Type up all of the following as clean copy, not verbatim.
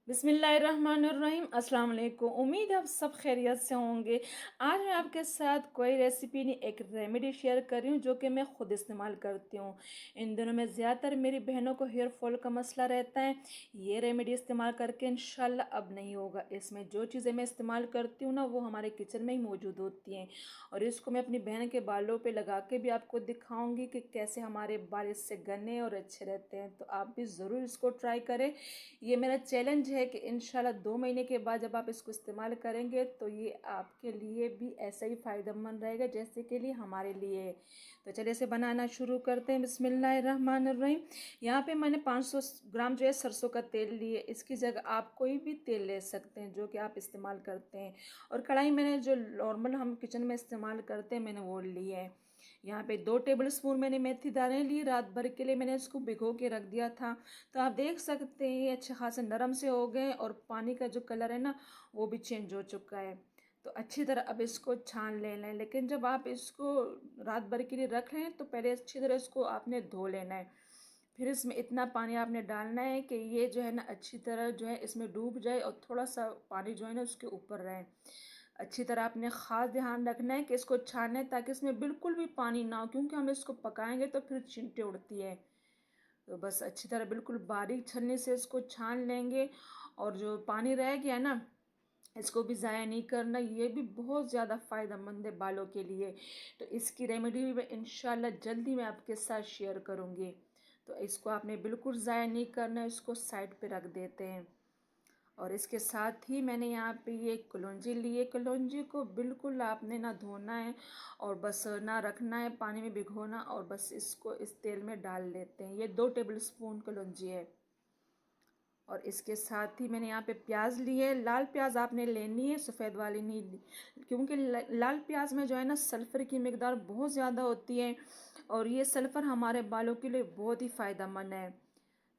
बिस्मिल्लाहिर्रहमानिर्रहीम। अस्सलाम वालेकुम। उम्मीद है आप सब खैरियत से होंगे। आज मैं आपके साथ कोई रेसिपी नहीं, एक रेमेडी शेयर कर रही हूँ जो कि मैं ख़ुद इस्तेमाल करती हूँ। इन दिनों में ज़्यादातर मेरी बहनों को हेयर फॉल का मसला रहता है। ये रेमेडी इस्तेमाल करके इंशाल्लाह अब नहीं होगा। इसमें जो चीज़ें मैं इस्तेमाल करती हूँ ना, वो हमारे किचन में ही मौजूद होती हैं और इसको मैं अपनी बहन के बालों पर लगा के भी आपको दिखाऊँगी कि कैसे हमारे बाल इससे घने और अच्छे रहते हैं। तो आप भी ज़रूर इसको ट्राई करें। ये मेरा चैलेंज है कि इंशाल्लाह 2 महीने के बाद जब आप इसको इस्तेमाल करेंगे तो ये आपके लिए भी ऐसा ही फ़ायदेमंद रहेगा जैसे कि लिए हमारे लिए है। तो चलिए इसे बनाना शुरू करते हैं। बिस्मिल्लाहिर्रहमानिर्रहीम। यहाँ पे मैंने 500 ग्राम जो है सरसों का तेल लिए। इसकी जगह आप कोई भी तेल ले सकते हैं जो कि आप इस्तेमाल करते हैं। और कढ़ाई मैंने जो नॉर्मल हम किचन में इस्तेमाल करते हैं मैंने वो ली है। यहाँ पे 2 टेबल स्पून मैंने मेथी दाने ली। रात भर के लिए मैंने इसको भिगो के रख दिया था। तो आप देख सकते हैं ये अच्छे खासे नरम से हो गए और पानी का जो कलर है ना वो भी चेंज हो चुका है। तो अच्छी तरह अब इसको छान लेना है। लेकिन जब आप इसको रात भर के लिए रख लें तो पहले अच्छी तरह इसको आपने धो लेना है। फिर इसमें इतना पानी आपने डालना है कि ये जो है ना अच्छी तरह जो है इसमें डूब जाए और थोड़ा सा पानी जो है ना उसके ऊपर रहे। अच्छी तरह आपने ख़ास ध्यान रखना है कि इसको छाने ताकि इसमें बिल्कुल भी पानी ना हो, क्योंकि हम इसको पकाएंगे तो फिर चींटे उड़ती है। तो बस अच्छी तरह बिल्कुल बारीक छन्नी से इसको छान लेंगे। और जो पानी रह गया ना इसको भी ज़ाया नहीं करना। ये भी बहुत ज़्यादा फ़ायदेमंद है बालों के लिए। तो इसकी रेमेडी भी मैं इंशाल्लाह जल्दी मैं आपके साथ शेयर करूँगी। तो इसको आपने बिल्कुल ज़ाया नहीं करना, इसको साइड पे रख देते हैं। और इसके साथ ही मैंने यहाँ पे ये कलौंजी ली है। कलौंजी को बिल्कुल आपने ना धोना है और बस ना रखना है पानी में भिगोना, और बस इसको इस तेल में डाल लेते हैं। ये 2 टेबल स्पून कलौंजी है। और इसके साथ ही मैंने यहाँ पे प्याज ली है। लाल प्याज आपने लेनी है, सफ़ेद वाली नहीं ली, क्योंकि लाल प्याज में जो है ना सल्फ़र की मकदार बहुत ज़्यादा होती है और ये सल्फ़र हमारे बालों के लिए बहुत ही फ़ायदेमंद है।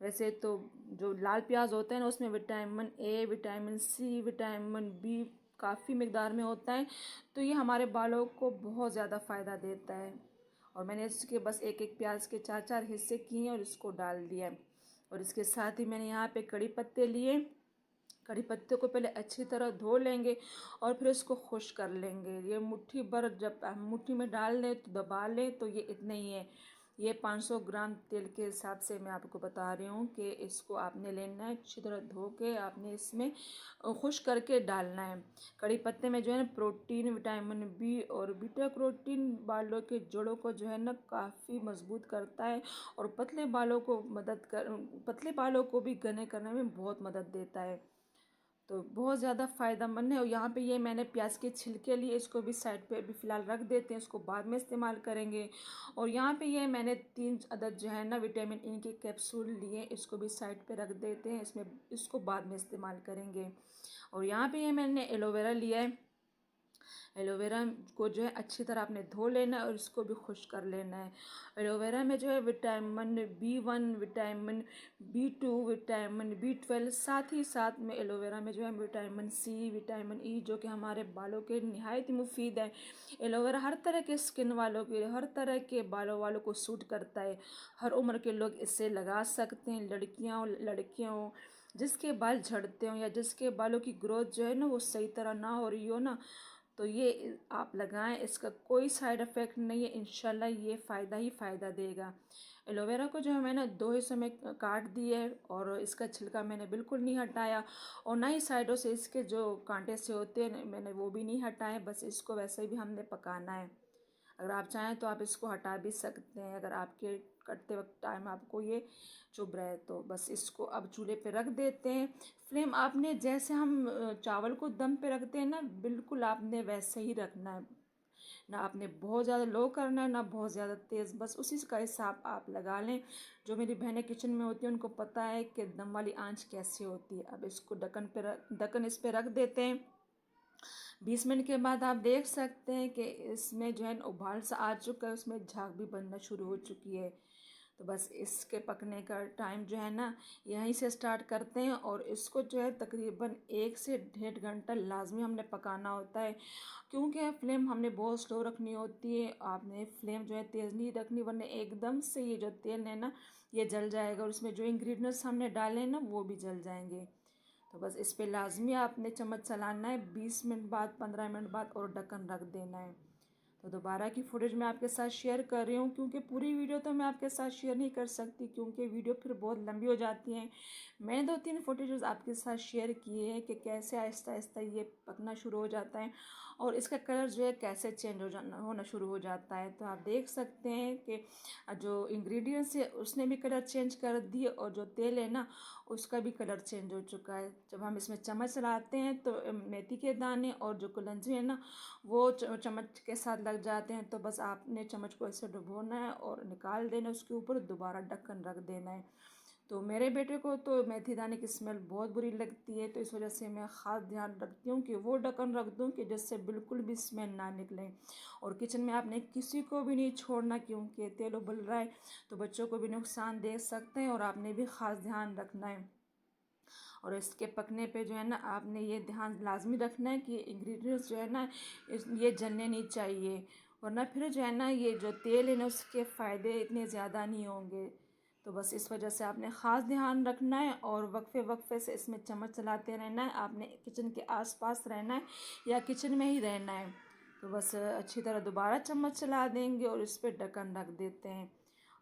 वैसे तो जो लाल प्याज होता है ना उसमें vitamin A, vitamin C, vitamin B काफ़ी मकदार में होता है। तो ये हमारे बालों को बहुत ज़्यादा फ़ायदा देता है। और मैंने इसके बस एक एक प्याज के 4-4 हिस्से किए और इसको डाल दिया। और इसके साथ ही मैंने यहाँ पे कड़ी पत्ते लिए। कड़ी पत्ते को पहले अच्छी तरह धो लेंगे और फिर इसको खुश कर लेंगे। ये मुट्ठी भर जब हम मुट्ठी में डाल लें तो दबा लें तो ये इतना ही है। ये 500 ग्राम तेल के हिसाब से मैं आपको बता रही हूँ कि इसको आपने लेना है। अच्छी तरह धो के आपने इसमें खुश करके डालना है। कड़ी पत्ते में जो है ना प्रोटीन, विटामिन बी और बीटा कैरोटीन बालों के जड़ों को जो है ना काफ़ी मजबूत करता है और पतले बालों को भी घने करने में बहुत मदद देता है। तो बहुत ज़्यादा फ़ायदेमंद है। और यहाँ पे ये मैंने प्याज के छिलके लिए, इसको भी साइड पे अभी फ़िलहाल रख देते हैं, इसको बाद में इस्तेमाल करेंगे। और यहाँ पे ये मैंने 3 अदद जो है ना विटामिन ई के कैप्सूल लिए, इसको भी साइड पे रख देते हैं, इसमें इसको बाद में इस्तेमाल करेंगे। और यहाँ पे ये मैंने एलोवेरा लिया है। एलोवेरा को जो है अच्छी तरह आपने धो लेना है और इसको भी खुश कर लेना है। एलोवेरा में जो है vitamin B1, vitamin B2, vitamin B12, साथ ही साथ में एलोवेरा में जो है विटामिन सी, विटामिन ई जो कि हमारे बालों के निहायत ही मुफीद है। एलोवेरा हर तरह के स्किन वालों के, हर तरह के बालों वालों को सूट करता है। हर उम्र के लोग इसे लगा सकते हैं, लड़कियाँ हो लड़कियाँ हो, जिसके बाल झड़ते हों या जिसके बालों की ग्रोथ जो है ना वो सही तरह ना हो रही हो ना, तो ये आप लगाएं। इसका कोई साइड इफ़ेक्ट नहीं है, इंशाल्लाह ये फ़ायदा ही फ़ायदा देगा। एलोवेरा को जो है मैंने 2 हिस्सों में काट दिया है और इसका छिलका मैंने बिल्कुल नहीं हटाया और ना ही साइडों से इसके जो कांटे से होते हैं मैंने वो भी नहीं हटाए। बस इसको वैसे ही भी हमने पकाना है। अगर आप चाहें तो आप इसको हटा भी सकते हैं, अगर आपके कटते वक्त टाइम आपको ये चुभ रहा है तो। बस इसको अब चूल्हे पे रख देते हैं। फ्लेम आपने जैसे हम चावल को दम पे रखते हैं ना, बिल्कुल आपने वैसे ही रखना है। ना आपने बहुत ज़्यादा लो करना है ना बहुत ज़्यादा तेज़, बस उसी का हिसाब आप लगा लें। जो मेरी बहनें किचन में होती हैं उनको पता है कि दम वाली आंच कैसे होती है। अब इसको ढक्कन इस पे रख देते हैं। 20 मिनट के बाद आप देख सकते हैं कि इसमें जो है उबाल सा आ चुका है, उसमें झाग भी बनना शुरू हो चुकी है। तो बस इसके पकने का टाइम जो है ना यहीं से स्टार्ट करते हैं और इसको जो है तकरीबन 1 से 1.5 घंटा लाजमी हमने पकाना होता है, क्योंकि फ्लेम हमने बहुत स्लो रखनी होती है। आपने फ्लेम जो है तेज़ नहीं रखनी, वरना एकदम से ये जो तेल है ना ये जल जाएगा और उसमें जो इंग्रेडिएंट्स हमने डाले हैं ना वो भी जल जाएंगे। तो बस इस पे लाजमी आपने चम्मच चलाना है, 20 मिनट बाद 15 मिनट बाद, और ढक्कन रख देना है। तो दोबारा की फुटेज मैं आपके साथ शेयर कर रही हूँ, क्योंकि पूरी वीडियो तो मैं आपके साथ शेयर नहीं कर सकती, क्योंकि वीडियो फिर बहुत लंबी हो जाती है। मैंने 2-3 फुटेज आपके साथ शेयर किए हैं कि कैसे आहिस्ता आहिस्ता ये पकना शुरू हो जाता है और इसका कलर जो है कैसे चेंज होना शुरू हो जाता है। तो आप देख सकते हैं कि जो इंग्रेडिएंट्स है उसने भी कलर चेंज कर दिए, और जो तेल है ना उसका भी कलर चेंज हो चुका है। जब हम इसमें चम्मच चलाते हैं तो मेथी के दाने और जो कलंजी है ना वो चम्मच के साथ लग जाते हैं। तो बस आपने चम्मच को ऐसे डुबोना है और निकाल देना, उसके ऊपर दोबारा ढक्कन रख देना है। तो मेरे बेटे को तो मेथी दाने की स्मेल बहुत बुरी लगती है, तो इस वजह से मैं ख़ास ध्यान रखती हूँ कि वो ढक्कन रख दूँ कि जिससे बिल्कुल भी स्मेल ना निकले। और किचन में आपने किसी को भी नहीं छोड़ना, क्योंकि तेल उबल रहा है तो बच्चों को भी नुकसान दे सकते हैं, और आपने भी ख़ास ध्यान रखना है। और इसके पकने पे जो है ना आपने ये ध्यान लाजमी रखना है कि इंग्रेडिएंट्स जो है ना ये जलने नहीं चाहिए, वरना फिर जो है ना ये जो तेल है ना उसके फ़ायदे इतने ज़्यादा नहीं होंगे। तो बस इस वजह से आपने ख़ास ध्यान रखना है और वक्फे वक्फे से इसमें चम्मच चलाते रहना है। आपने किचन के आसपास रहना है या किचन में ही रहना है। तो बस अच्छी तरह दोबारा चम्मच चला देंगे और इस पर ढक्कन रख देते हैं।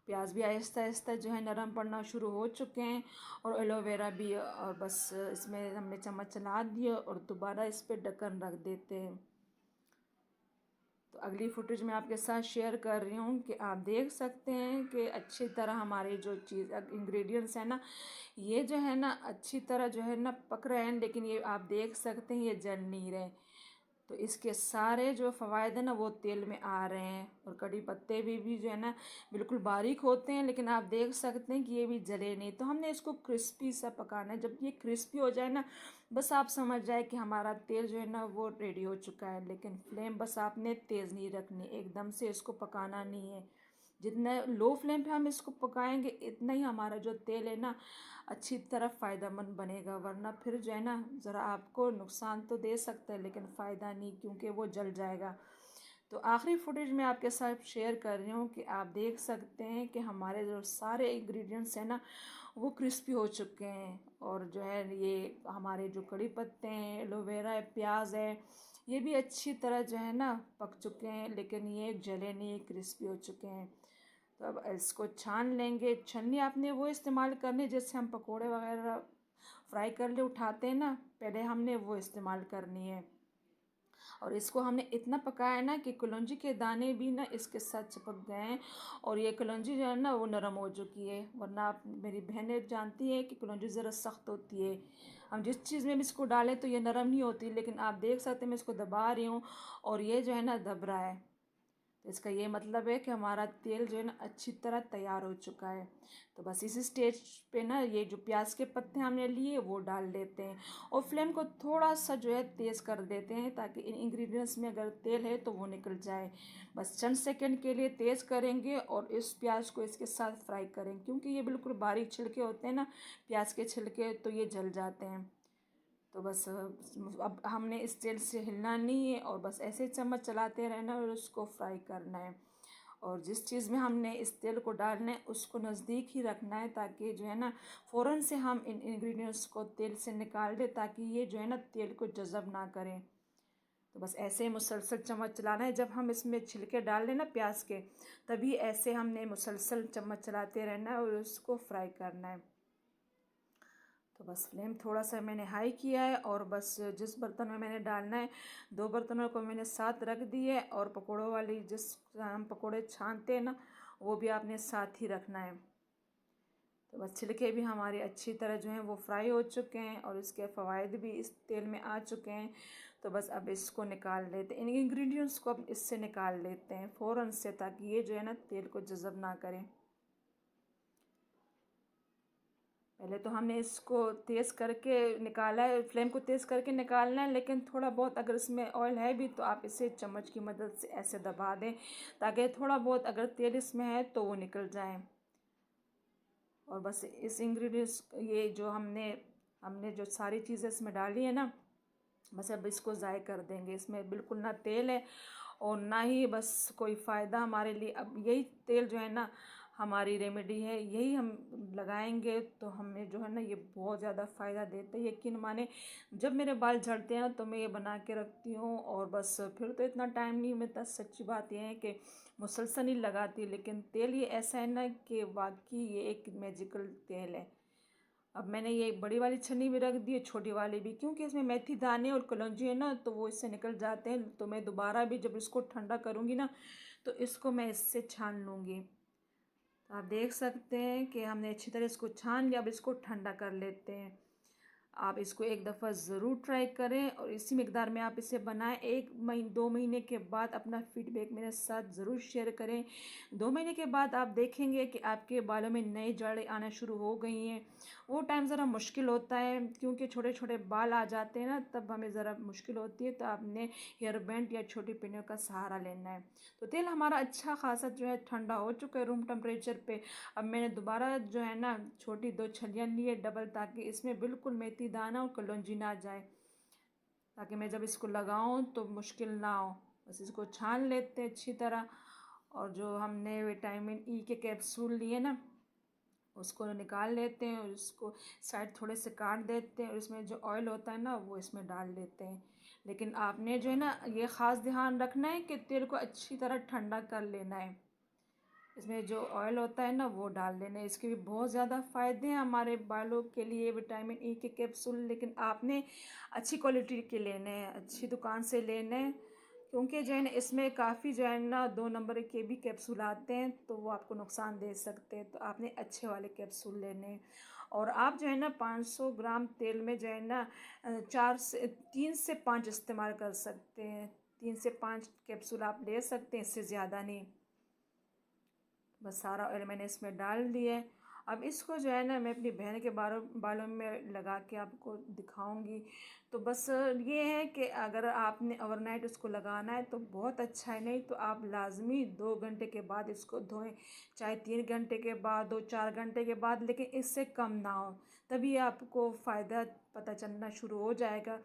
प्याज भी आहिस्ता आहिस्ता जो है नरम पड़ना शुरू हो चुके हैं, और एलोवेरा भी। और बस इसमें हमने चम्मच चला दिया और दोबारा इस पर ढक्कन रख देते हैं। तो अगली फुटेज मैं आपके साथ शेयर कर रही हूँ कि आप देख सकते हैं कि अच्छी तरह हमारे जो चीज़ इंग्रेडिएंट्स हैं ना ये जो है ना अच्छी तरह जो है ना पक रहे हैं, लेकिन ये आप देख सकते हैं ये जल नहीं रहे। तो इसके सारे जो फ़वाद है ना वो तेल में आ रहे हैं, और कड़ी पत्ते भी जो है ना बिल्कुल बारीक होते हैं, लेकिन आप देख सकते हैं कि ये भी जले नहीं। तो हमने इसको क्रिस्पी सा पकाना है। जब ये क्रिस्पी हो जाए ना बस आप समझ जाए कि हमारा तेल जो है ना वो रेडी हो चुका है। लेकिन फ्लेम बस आपने तेज़ नहीं रखनी, एकदम से इसको पकाना नहीं है। जितना लो फ्लेम पे हम इसको पकाएंगे इतना ही हमारा जो तेल है ना अच्छी तरह फ़ायदेमंद बनेगा, वरना फिर जो है ना ज़रा आपको नुकसान तो दे सकता है लेकिन फ़ायदा नहीं, क्योंकि वो जल जाएगा। तो आखिरी फुटेज में आपके साथ शेयर कर रही हूँ कि आप देख सकते हैं कि हमारे जो सारे इंग्रेडिएंट्स हैं ना वो क्रिस्पी हो चुके हैं, और जो है ये हमारे जो कड़ी पत्ते हैं, एलोवेरा है, प्याज है, ये भी अच्छी तरह जो है ना पक चुके हैं, लेकिन ये जले नहीं, क्रिस्पी हो चुके हैं। तो अब इसको छान लेंगे। छन्नी आपने वो इस्तेमाल करनी जैसे हम पकोड़े वगैरह फ्राई कर ले उठाते हैं ना, पहले हमने वो इस्तेमाल करनी है। और इसको हमने इतना पकाया ना कि कलौंजी के दाने भी ना इसके साथ चिपक गए हैं, और ये कलौंजी जो है ना वो नरम हो चुकी है। वरना आप मेरी बहनें जानती है कि कलौंजी ज़रा सख्त होती है, हम जिस चीज़ में भी इसको डालें तो ये नरम नहीं होती, लेकिन आप देख सकते हैं मैं इसको दबा रही हूँ और ये जो है ना दब रहा है। तो इसका ये मतलब है कि हमारा तेल जो है ना अच्छी तरह तैयार हो चुका है। तो बस इसी स्टेज पे ना ये जो प्याज के पत्ते हमने लिए वो डाल देते हैं, और फ्लेम को थोड़ा सा जो है तेज़ कर देते हैं ताकि इन इंग्रेडिएंट्स में अगर तेल है तो वो निकल जाए। बस चंद सेकंड के लिए तेज़ करेंगे और इस प्याज को इसके साथ फ्राई करेंगे, क्योंकि ये बिल्कुल बारीक छिलके होते हैं ना प्याज के छिलके, तो ये जल जाते हैं। तो बस अब हमने इस तेल से हिलना नहीं है, और बस ऐसे चम्मच चलाते रहना और उसको फ्राई करना है। और जिस चीज़ में हमने इस तेल को डालना है उसको नज़दीक ही रखना है, ताकि जो है ना फ़ौरन से हम इन इंग्रेडिएंट्स को तेल से निकाल दें, ताकि ये जो है ना तेल को जज़ब ना करें। तो बस ऐसे ही मुसलसल चम्मच चलाना है। जब हम इसमें छिलके डाल दें ना प्याज के, तभी ऐसे हमने मुसलसल चम्मच चलाते रहना है और उसको फ्राई करना है। तो बस फ्लेम थोड़ा सा मैंने हाई किया है, और बस जिस बर्तन में मैंने डालना है 2 बर्तनों को मैंने साथ रख दिए, और पकौड़ों वाली जिस हम पकौड़े छानते हैं ना वो भी आपने साथ ही रखना है। तो बस छिलके भी हमारे अच्छी तरह जो हैं वो फ्राई हो चुके हैं, और इसके फ़वाद भी इस तेल में आ चुके हैं। तो बस अब इसको निकाल लेते हैं, इन इंग्रेडिएंट्स को अब इससे निकाल लेते हैं फ़ौरन से, ताकि ये जो है ना तेल को जज़ब ना करें। पहले तो हमने इसको तेज़ करके निकाला है, फ्लेम को तेज़ करके निकालना है, लेकिन थोड़ा बहुत अगर इसमें ऑयल है भी तो आप इसे चम्मच की मदद से ऐसे दबा दें, ताकि थोड़ा बहुत अगर तेल इसमें है तो वो निकल जाए। और बस इस इंग्रेडिएंट्स ये जो हमने जो सारी चीज़ें इसमें डाली है ना, बस अब इसको ज़ाय कर देंगे। इसमें बिल्कुल ना तेल है और ना ही बस कोई फ़ायदा हमारे लिए। अब यही तेल जो है ना हमारी रेमेडी है, यही हम लगाएंगे तो हमें जो है ना ये बहुत ज़्यादा फ़ायदा देता है। यकीन माने जब मेरे बाल झड़ते हैं ना तो मैं ये बना के रखती हूँ, और बस फिर तो इतना टाइम नहीं मिलता। सच्ची बात यह है कि मुसलसल नहीं लगाती, लेकिन तेल ये ऐसा है ना कि वाकई ये एक मैजिकल तेल है। अब मैंने ये बड़ी वाली छन्नी भी रख दी है, छोटी वाली भी, क्योंकि इसमें मेथी दाने और कलौंजी है ना, तो वो इससे निकल जाते हैं। तो मैं दोबारा भी जब इसको ठंडा करूँगी ना तो इसको मैं इससे छान लूँगी। तो आप देख सकते हैं कि हमने अच्छी तरह इसको छान लिया। अब इसको ठंडा कर लेते हैं। आप इसको एक दफ़ा ज़रूर ट्राई करें और इसी मिक़दार में आप इसे बनाएं। 2 महीने के बाद अपना फ़ीडबैक मेरे साथ ज़रूर शेयर करें। 2 महीने के बाद आप देखेंगे कि आपके बालों में नई जड़ें आना शुरू हो गई हैं। वो टाइम ज़रा मुश्किल होता है, क्योंकि छोटे छोटे बाल आ जाते हैं ना, तब हमें ज़रा मुश्किल होती है। तो आपने हेयर बैंड या छोटी पिन्नियों का सहारा लेना है। तो तेल हमारा अच्छा खासा जो है ठंडा हो चुका है रूम टेम्परेचर पे। अब मैंने दोबारा जो है ना छोटी 2 छलियाँ ली है डबल, ताकि इसमें बिल्कुल मेथी दाना और कलौंजी ना जाए, ताकि मैं जब इसको लगाऊं तो मुश्किल ना हो। बस इसको छान लेते हैं अच्छी तरह, और जो हमने विटामिन ई के कैप्सूल लिए ना उसको निकाल लेते हैं, और इसको साइड थोड़े से काट देते हैं, और इसमें जो ऑयल होता है ना वो इसमें डाल देते हैं। लेकिन आपने जो है ना ये ख़ास ध्यान रखना है कि तेल को अच्छी तरह ठंडा कर लेना है। इसमें जो ऑयल होता है ना वो डाल लेना है। इसके भी बहुत ज़्यादा फ़ायदे हैं हमारे बालों के लिए, विटामिन ई के कैप्सूल। लेकिन आपने अच्छी क्वालिटी के लेने हैं, अच्छी दुकान से लेने हैं, क्योंकि जो है ना इसमें काफ़ी जो है ना 2 नंबर के भी कैप्सूल आते हैं, तो वो आपको नुकसान दे सकते हैं। तो आपने अच्छे वाले कैप्सूल लेने हैं। और आप जो है ना 500 ग्राम तेल में जो है ना 3 से 5 इस्तेमाल कर सकते हैं। 3 से 5 कैप्सूल आप ले सकते हैं, इससे ज़्यादा नहीं। बस सारा ऑयल मैंने इसमें डाल दिया है। अब इसको जो है ना मैं अपनी बहन के बालों में लगा के आपको दिखाऊंगी। तो बस ये है कि अगर आपने ओवरनाइट उसको लगाना है तो बहुत अच्छा है, नहीं तो आप लाजमी 2 घंटे के बाद इसको धोएं, चाहे 3 घंटे के बाद हो, 4 घंटे के बाद, लेकिन इससे कम ना हो। तभी आपको फ़ायदा पता चलना शुरू हो जाएगा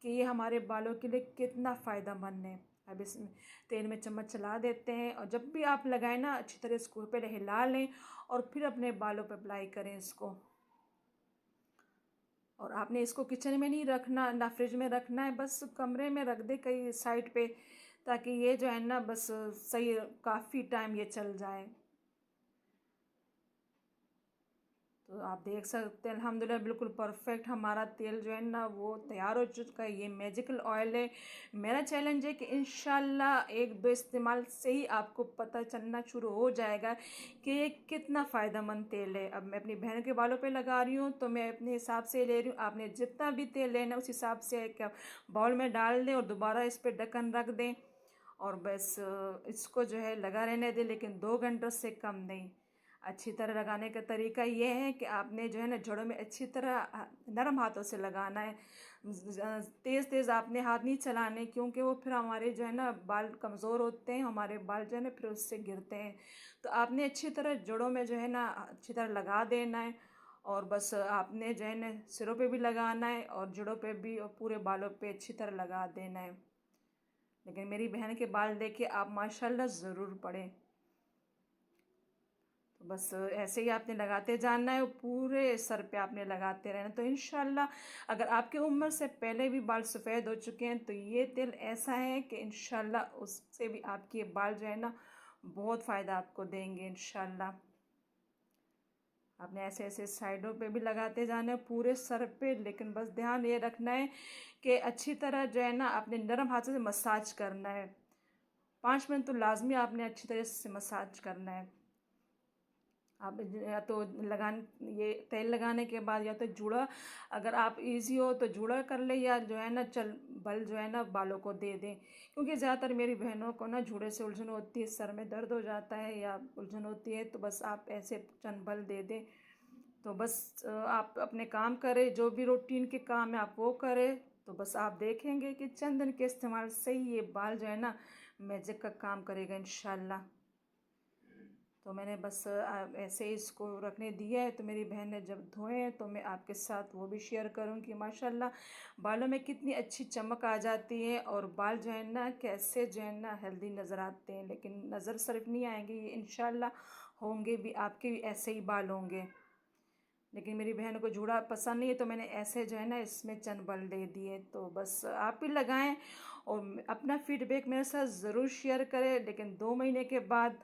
कि ये हमारे बालों के लिए कितना फ़ायदेमंद है। अब इसमें तेल में चम्मच चला देते हैं, और जब भी आप लगाएं ना अच्छी तरह इसको पहले हिला लें और फिर अपने बालों पर अप्लाई करें इसको। और आपने इसको किचन में नहीं रखना, ना फ्रिज में रखना है, बस कमरे में रख दे कहीं साइड पे, ताकि ये जो है ना बस सही काफ़ी टाइम ये चल जाए। तो आप देख सकते हैं अल्हम्दुलिल्लाह बिल्कुल परफेक्ट हमारा तेल जो है ना वो तैयार हो चुका है। ये मैजिकल ऑयल है। मेरा चैलेंज है कि इंशाल्लाह 1-2 इस्तेमाल से ही आपको पता चलना शुरू हो जाएगा कि ये कितना फ़ायदेमंद तेल है। अब मैं अपनी बहन के बालों पे लगा रही हूँ, तो मैं अपने हिसाब से ले रही हूँ। आपने जितना भी तेल लेना उस हिसाब से एक बाउल में डाल दें और दोबारा इस पर ढक्कन रख दें, और बस इसको जो है लगा रहने दें, लेकिन 2 घंटों से कम नहीं। अच्छी तरह लगाने का तरीका ये है कि आपने जो है ना जड़ों में अच्छी तरह नरम हाथों से लगाना है। तेज़ तेज़ आपने हाथ नहीं चलाने, क्योंकि वो फिर हमारे जो है ना बाल कमज़ोर होते हैं, हमारे बाल जो है ना फिर उससे गिरते हैं। तो आपने अच्छी तरह जड़ों में जो है ना अच्छी तरह लगा देना है, और बस आपने जो है ना सिरों पे भी लगाना है और जड़ों पे भी, और पूरे बालों पे अच्छी तरह लगा देना है। लेकिन मेरी बहन के बाल देखिए आप माशाल्लाह ज़रूर पड़े। तो बस ऐसे ही आपने लगाते जाना है, पूरे सर पे आपने लगाते रहना। तो इंशाल्लाह अगर आपकी उम्र से पहले भी बाल सफ़ेद हो चुके हैं तो ये तेल ऐसा है कि इंशाल्लाह उससे भी आपके बाल जो है ना बहुत फ़ायदा आपको देंगे इंशाल्लाह। आपने ऐसे ऐसे साइडों पे भी लगाते जाना है पूरे सर पे, लेकिन बस ध्यान ये रखना है कि अच्छी तरह जो है ना आपने नरम हाथों से मसाज करना है। 5 मिनट तो लाजमी आपने अच्छी तरह से मसाज करना है। आप या तो लगान ये तेल लगाने के बाद या तो जूड़ा, अगर आप इजी हो तो जूड़ा कर ले, या जो है ना चल बल जो है ना बालों को दे दें, क्योंकि ज़्यादातर मेरी बहनों को ना जूड़े से उलझन होती है, सर में दर्द हो जाता है या उलझन होती है। तो बस आप ऐसे चंद बल दे दें। तो बस आप अपने काम करें, जो भी रूटीन के काम है आप वो करें। तो बस आप देखेंगे कि चंद दिन के इस्तेमाल से ही ये बाल जो है ना मैजिक का काम करेगा इंशाल्लाह। तो मैंने बस ऐसे ही इसको रखने दिया है। तो मेरी बहन ने जब धोए हैं तो मैं आपके साथ वो भी शेयर करूँगी। माशाल्लाह बालों में कितनी अच्छी चमक आ जाती है, और बाल जो है ना कैसे जो है ना हेल्दी नज़र आते हैं। लेकिन नज़र सिर्फ नहीं आएंगे, ये इंशाल्लाह होंगे भी, आपके भी ऐसे ही बाल होंगे। लेकिन मेरी बहन को जूड़ा पसंद नहीं है, तो मैंने ऐसे जो है ना इसमें चंद बल दे दिए। तो बस आप भी लगाएं और अपना फीडबैक मेरे साथ ज़रूर शेयर करें। लेकिन 2 महीने के बाद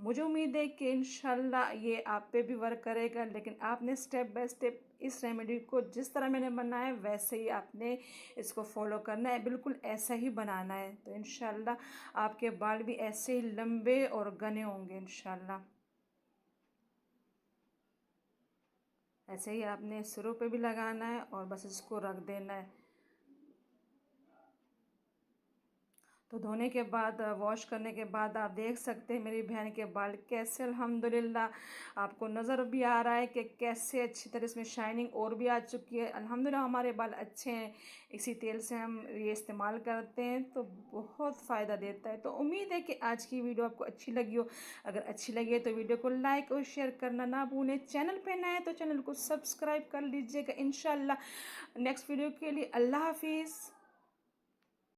मुझे उम्मीद है कि इंशाल्लाह ये आप पे भी वर्क करेगा। लेकिन आपने स्टेप बाय स्टेप इस रेमेडी को जिस तरह मैंने बनाया है वैसे ही आपने इसको फॉलो करना है, बिल्कुल ऐसा ही बनाना है। तो इंशाल्लाह आपके बाल भी ऐसे ही लंबे और घने होंगे इंशाल्लाह। ऐसे ही आपने सिरों पे भी लगाना है और बस इसको रख देना है। तो धोने के बाद, वॉश करने के बाद आप देख सकते हैं मेरी बहन के बाल कैसे अल्हम्दुलिल्लाह आपको नज़र भी आ रहा है कि कैसे अच्छी तरह इसमें शाइनिंग और भी आ चुकी है। अल्हम्दुलिल्लाह हमारे बाल अच्छे हैं, इसी तेल से हम ये इस्तेमाल करते हैं तो बहुत फ़ायदा देता है। तो उम्मीद है कि आज की वीडियो आपको अच्छी लगी हो। अगर अच्छी लगी है तो वीडियो को लाइक और शेयर करना ना भूलें। चैनल पर नए हैं तो चैनल को सब्सक्राइब कर लीजिएगा। इंशाल्लाह नेक्स्ट वीडियो के लिए अल्लाह हाफिज़।